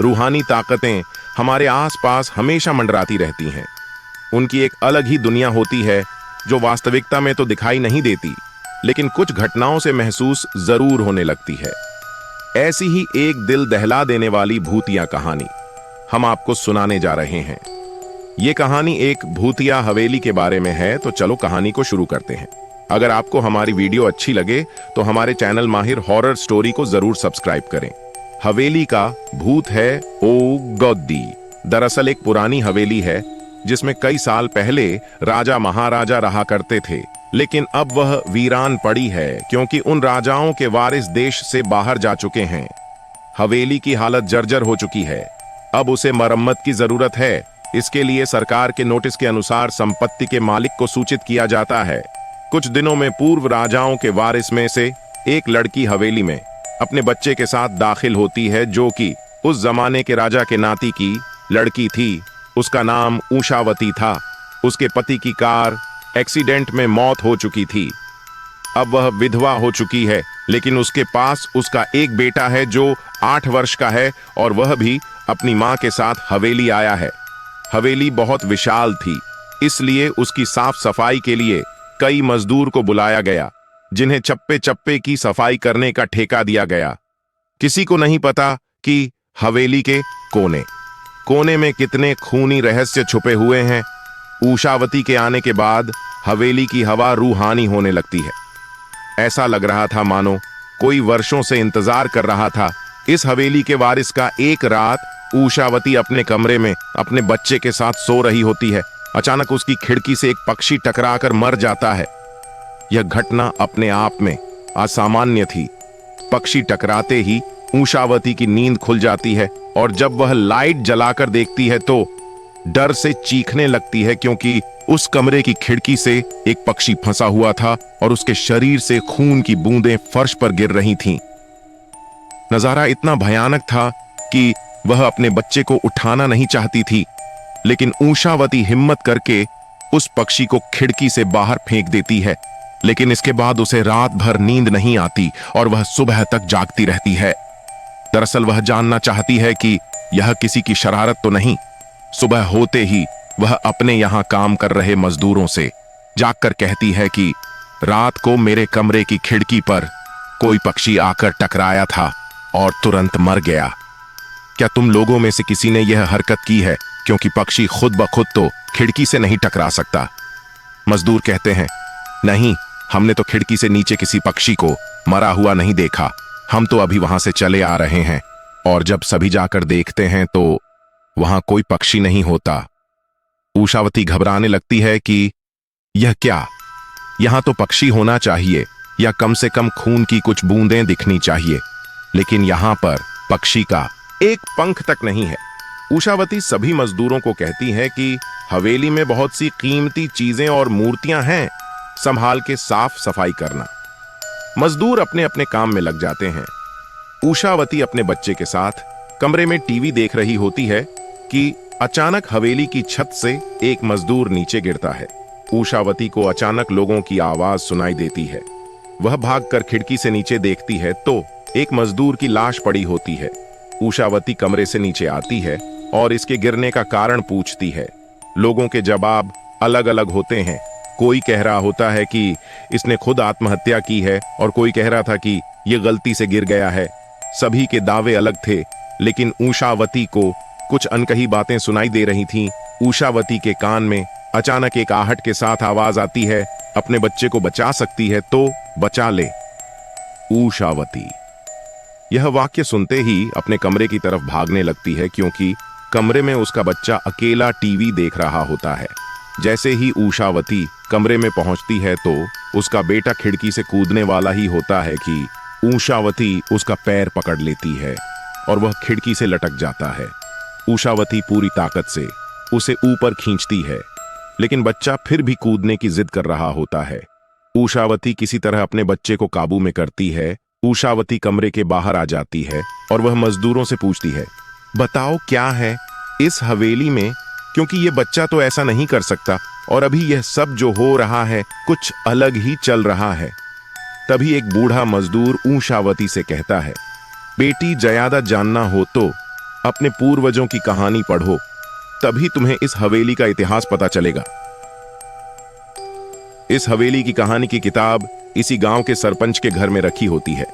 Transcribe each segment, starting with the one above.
रूहानी ताकतें हमारे आसपास हमेशा मंडराती रहती हैं। उनकी एक अलग ही दुनिया होती है जो वास्तविकता में तो दिखाई नहीं देती, लेकिन कुछ घटनाओं से महसूस जरूर होने लगती है। ऐसी ही एक दिल दहला देने वाली भूतिया कहानी हम आपको सुनाने जा रहे हैं। ये कहानी एक भूतिया हवेली के बारे में है, तो चलो कहानी को शुरू करते हैं। अगर आपको हमारी वीडियो अच्छी लगे तो हमारे चैनल माहिर हॉरर स्टोरी को जरूर सब्सक्राइब करें। हवेली का भूत है ओगोद्दी। दरअसल एक पुरानी हवेली है जिसमें कई साल पहले राजा महाराजा रहा करते थे, लेकिन अब वह वीरान पड़ी है क्योंकि उन राजाओं के वारिस देश से बाहर जा चुके हैं। हवेली की हालत जर्जर हो चुकी है, अब उसे मरम्मत की जरूरत है। इसके लिए सरकार के नोटिस के अनुसार संपत्ति के मालिक को सूचित किया जाता है। कुछ दिनों में पूर्व राजाओं के वारिस में से एक लड़की हवेली में अपने बच्चे के साथ दाखिल होती है, जो कि उस जमाने के राजा के नाती की लड़की थी। उसका नाम ऊषावती था। उसके पति की कार एक्सीडेंट में मौत हो चुकी थी। अब वह विधवा हो चुकी है, लेकिन उसके पास उसका एक बेटा है जो 8 वर्ष का है और वह भी अपनी मां के साथ हवेली आया है। हवेली बहुत विशाल थी, इसलिए उसकी साफ सफाई के लिए कई मजदूर को बुलाया गया, जिन्हें चप्पे चप्पे की सफाई करने का ठेका दिया गया। किसी को नहीं पता कि हवेली के कोने कोने में कितने खूनी रहस्य छुपे हुए हैं। ऊषावती के आने के बाद हवेली की हवा रूहानी होने लगती है। ऐसा लग रहा था मानो कोई वर्षों से इंतजार कर रहा था इस हवेली के वारिस का। एक रात ऊषावती अपने कमरे में अपने बच्चे के साथ सो रही होती है। अचानक उसकी खिड़की से एक पक्षी टकराकर मर जाता है। यह घटना अपने आप में असामान्य थी। पक्षी टकराते ही ऊषावती की नींद खुल जाती है और जब वह लाइट जलाकर देखती है तो डर से चीखने लगती है, क्योंकि उस कमरे की खिड़की से एक पक्षी फंसा हुआ था और उसके शरीर से खून की बूंदें फर्श पर गिर रही थीं। नजारा इतना भयानक था कि वह अपने बच्चे को उठाना नहीं चाहती थी, लेकिन ऊषावती हिम्मत करके उस पक्षी को खिड़की से बाहर फेंक देती है। लेकिन इसके बाद उसे रात भर नींद नहीं आती और वह सुबह तक जागती रहती है। दरअसल वह जानना चाहती है कि यह किसी की शरारत तो नहीं। सुबह होते ही वह अपने यहां काम कर रहे मजदूरों से जागकर कहती है कि रात को मेरे कमरे की खिड़की पर कोई पक्षी आकर टकराया था और तुरंत मर गया। क्या तुम लोगों में से किसी ने यह हरकत की है, क्योंकि पक्षी खुद ब खुद तो खिड़की से नहीं टकरा सकता। मजदूर कहते हैं, नहीं, हमने तो खिड़की से नीचे किसी पक्षी को मरा हुआ नहीं देखा। हम तो अभी वहां से चले आ रहे हैं और जब सभी जाकर देखते हैं तो वहां कोई पक्षी नहीं होता। ऊषावती घबराने लगती है कि यह क्या, यहां तो पक्षी होना चाहिए या कम से कम खून की कुछ बूंदें दिखनी चाहिए, लेकिन यहां पर पक्षी का एक पंख तक नहीं है। ऊषावती सभी मजदूरों को कहती है कि हवेली में बहुत सी कीमती चीजें और मूर्तियां हैं, संभाल के साफ सफाई करना। मजदूर अपने अपने काम में लग जाते हैं। ऊषावती अपने बच्चे के साथ कमरे में टीवी देख रही होती है कि अचानक हवेली की छत से एक मजदूर नीचे गिरता है। ऊषावती को अचानक लोगों की आवाज सुनाई देती है। वह भागकर खिड़की से नीचे देखती है तो एक मजदूर की लाश पड़ी होती है। ऊषावती कमरे से नीचे आती है और इसके गिरने का कारण पूछती है। लोगों के जवाब अलग अलग होते हैं। कोई कह रहा होता है कि इसने खुद आत्महत्या की है और कोई कह रहा था कि यह गलती से गिर गया है। सभी के दावे अलग थे, लेकिन ऊषावती को कुछ अनकही बातें सुनाई दे रही थीं। ऊषावती के कान में अचानक एक आहट के साथ आवाज आती है, अपने बच्चे को बचा सकती है तो बचा ले ऊषावती। यह वाक्य सुनते ही अपने कमरे की तरफ भागने लगती है, क्योंकि कमरे में उसका बच्चा अकेला टीवी देख रहा होता है। जैसे ही ऊषावती कमरे में पहुंचती है तो उसका बेटा खिड़की से कूदने वाला ही होता है कि ऊषावती उसका पैर पकड़ लेती है और वह खिड़की से लटक जाता है। ऊषावती पूरी ताकत से उसे ऊपर खींचती है, लेकिन बच्चा फिर भी कूदने की जिद कर रहा होता है। ऊषावती किसी तरह अपने बच्चे को काबू में करती है। ऊषावती कमरे के बाहर आ जाती है और वह मजदूरों से पूछती है, बताओ क्या है इस हवेली में, क्योंकि ये बच्चा तो ऐसा नहीं कर सकता और अभी यह सब जो हो रहा है कुछ अलग ही चल रहा है। तभी एक बूढ़ा मजदूर ऊषावती से कहता है, बेटी ज्यादा जानना हो तो अपने पूर्वजों की कहानी पढ़ो, तभी तुम्हें इस हवेली का इतिहास पता चलेगा। इस हवेली की कहानी की किताब इसी गांव के सरपंच के घर में रखी होती है,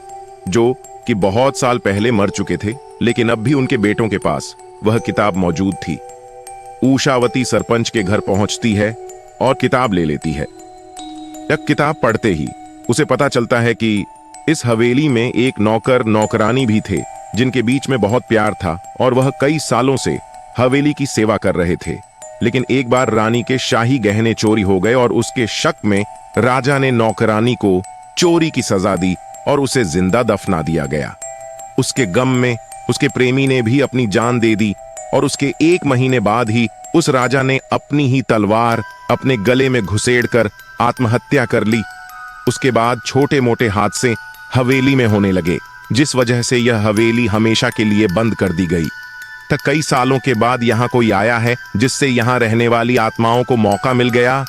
जो कि बहुत साल पहले मर चुके थे, लेकिन अब भी उनके बेटों के पास वह किताब मौजूद थी। उषावती सरपंच के घर पहुंचती है और किताब ले लेती है। जब किताब पढ़ते ही उसे पता चलता है कि इस हवेली में एक नौकर नौकरानी भी थे, जिनके बीच में बहुत प्यार था और वह कई सालों से हवेली की सेवा कर रहे थे। लेकिन एक बार रानी के शाही गहने चोरी हो गए और उसके शक में राजा ने नौकरानी को चोरी की सजा दी और उसे जिंदा दफना दिया गया। उसके गम में उसके प्रेमी ने भी अपनी जान दे दी और उसके 1 महीने बाद ही उस राजा ने अपनी ही तलवार अपने गले में घुसेड़कर आत्महत्या कर ली। उसके बाद छोटे मोटे हादसे हवेली में होने लगे, जिस वजह से यह हवेली हमेशा के लिए बंद कर दी गई। तक कई सालों के बाद यहाँ कोई आया है, जिससे यहाँ रहने वाली आत्माओं को मौका मिल गया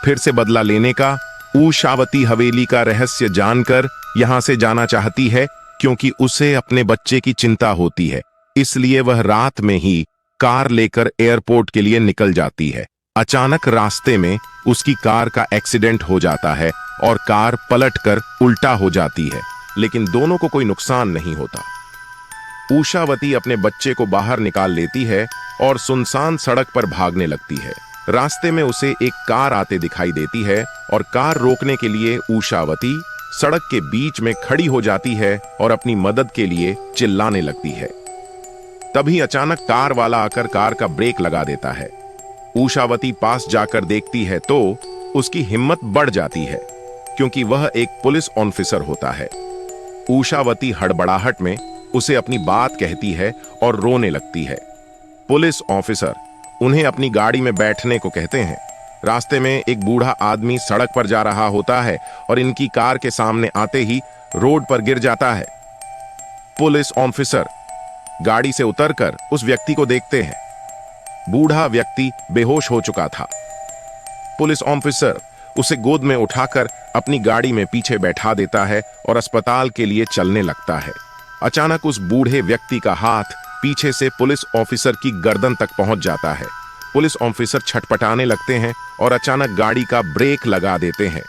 फिर से बदला लेने का। उषावती हवेली का रहस्य जानकर यहाँ से जाना चाहती है, क्योंकि उसे अपने बच्चे की चिंता होती है। इसलिए वह रात में ही कार लेकर एयरपोर्ट के लिए निकल जाती है। अचानक रास्ते में उसकी कार का एक्सीडेंट हो जाता है और कार पलटकर उल्टा हो जाती है, लेकिन दोनों को कोई नुकसान नहीं होता। उषावती अपने बच्चे को बाहर निकाल लेती है और सुनसान सड़क पर भागने लगती है। रास्ते में उसे एक कार आते दिखाई देती है और कार रोकने के लिए उषावती सड़क के बीच में खड़ी हो जाती है और अपनी मदद के लिए चिल्लाने लगती है। तभी अचानक कार वाला आकर कार का ब्रेक लगा देता है। उषावती पास जाकर देखती है तो उसकी हिम्मत बढ़ जाती है, क्योंकि वह एक पुलिस ऑफिसर होता है। उषावती हड़बड़ाहट में उसे अपनी बात कहती है और रोने लगती है। पुलिस ऑफिसर उन्हें अपनी गाड़ी में बैठने को कहते हैं। रास्ते में एक बूढ़ा आदमी सड़क पर जा रहा होता है और इनकी कार के सामने आते ही रोड पर गिर जाता है। पुलिस ऑफिसर गाड़ी से उतरकर उस व्यक्ति को देखते हैं। बूढ़ा व्यक्ति बेहोश हो चुका था। पुलिस ऑफिसर उसे गोद में उठाकर अपनी गाड़ी में पीछे बैठा देता है और अस्पताल के लिए चलने लगता है। अचानक उस बूढ़े व्यक्ति का हाथ पीछे से पुलिस ऑफिसर की गर्दन तक पहुंच जाता है। पुलिस ऑफिसर छटपटाने लगते हैं और अचानक गाड़ी का ब्रेक लगा देते हैं।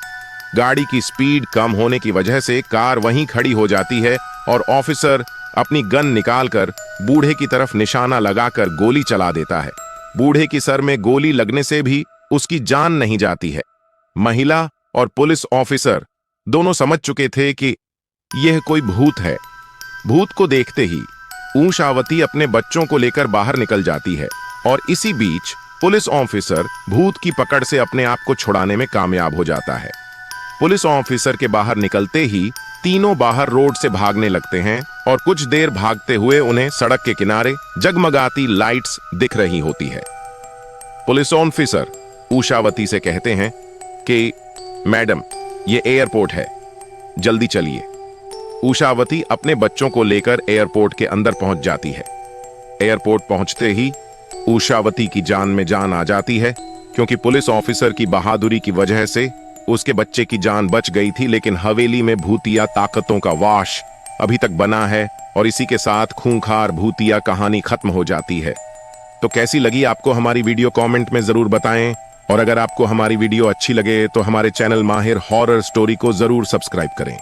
गाड़ी की स्पीड कम होने की वजह से कार वहीं खड़ी हो जाती है और ऑफिसर अपनी गन निकालकर बूढ़े की तरफ निशाना लगाकर गोली चला देता है। बूढ़े की सर में गोली लगने से भी उसकी जान नहीं जाती है। महिला और पुलिस ऑफिसर दोनों समझ चुके थे कि यह कोई भूत है। भूत को देखते ही उषावती अपने बच्चों को लेकर बाहर निकल जाती है और इसी बीच पुलिस ऑफिसर भूत की पकड़ से अपने आप को छुड़ाने में कामयाब हो जाता है। पुलिस ऑफिसर के बाहर निकलते ही तीनों बाहर रोड से भागने लगते हैं और कुछ देर भागते हुए उन्हें सड़क के किनारे जगमगाती लाइट्स दिख रही होती है। पुलिस ऑफिसर उषावती से कहते हैं कि मैडम, ये एयरपोर्ट है, जल्दी चलिए। उषावती अपने बच्चों को लेकर एयरपोर्ट के अंदर पहुंच जाती है। एयरपोर्ट पहुंचते ही उषावती की जान में जान आ जाती है, क्योंकि पुलिस ऑफिसर की बहादुरी की वजह से उसके बच्चे की जान बच गई थी। लेकिन हवेली में भूतिया ताकतों का वास अभी तक बना है और इसी के साथ खूंखार भूतिया कहानी खत्म हो जाती है। तो कैसी लगी आपको हमारी वीडियो कमेंट में जरूर बताएं, और अगर आपको हमारी वीडियो अच्छी लगे तो हमारे चैनल माहिर हॉरर स्टोरी को जरूर सब्सक्राइब करें।